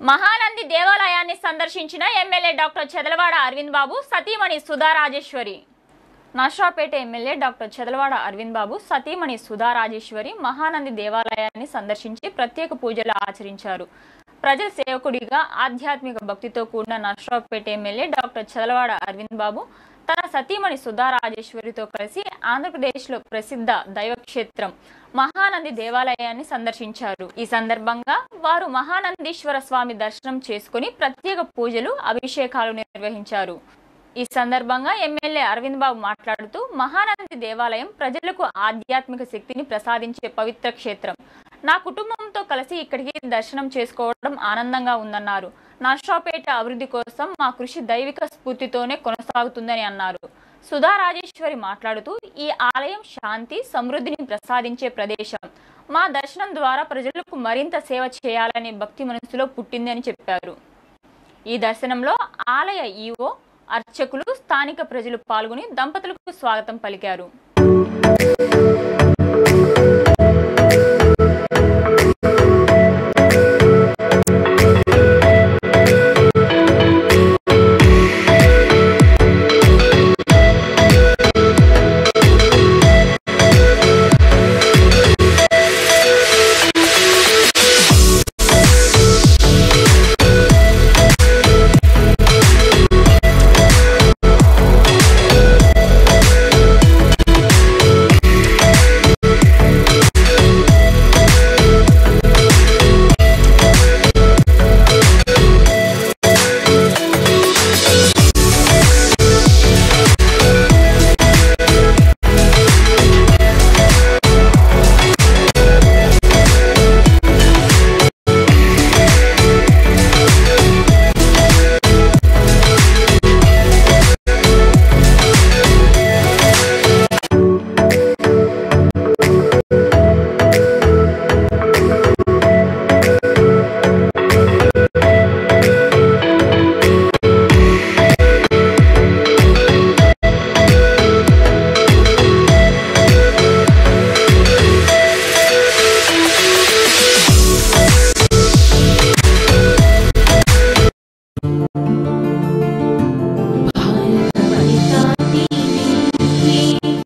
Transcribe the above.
మహానంది దేవాలయాన్ని సందర్శించిన MLA doctor Chedalavada Arvind బాబు సతీమణి సుధా రాజేశ్వరి. నర్సాపేట ఎమ్మెల్యే డాక్టర్ చెదలవాడ అరవింద్ బాబు సతీమణి సుధా రాజేశ్వరి మహానంది దేవాలయాన్ని సందర్శించి ప్రత్యేక పూజలు ఆచరించారు. ప్రజల సేవకుడిగా ఆధ్యాత్మిక భక్తితో కూడిన నర్సాపేట ఎమ్మెల్యే డాక్టర్ చెదలవాడ అరవింద్ బాబు తన సతీమణి సుధా రాజేశ్వరితో కలిసి ఆంధ్రప్రదేశ్లో ప్రసిద్ధ దైవక్షేత్రం మహానంది దేవాలయాన్ని సందర్శించారు. ఈ సందర్భంగా వారు మహానందీశ్వర స్వామి దర్శనం చేసుకుని ప్రత్యేక పూజలు అభిషేకాలు నిర్వహించారు. ఈ సందర్భంగా ఎమ్మెల్యే అరవింద్ బాబు మాట్లాడుతూ మహానంది దేవాలయం ప్రజలకు ఆధ్యాత్మిక శక్తిని ప్రసాదించే పవిత్ర క్షేత్రం. నా కుటుంబంతో కలిసి ఇక్కడికి దర్శనం చేసుకోవడం ఆనందంగా ఉందన్నారు. నర్సాపేట అభివృద్ధి కోసం మా కృషి దైవిక స్ఫూర్తితోనే కొనసాగుతుందని అన్నారు. సుధా రాజేశ్వరి మాట్లాడుతూ ఈ ఆలయం శాంతి సమృద్ధిని ప్రసాదించే ప్రదేశం. మా దర్శనం ద్వారా ప్రజలకు మరింత సేవ చేయాలనే భక్తి మనసులో పుట్టింది అని చెప్పారు. ఈ దర్శనంలో ఆలయ ఈవో, అర్చకులు, స్థానిక ప్రజలు పాల్గొని దంపతులకు స్వాగతం పలికారు.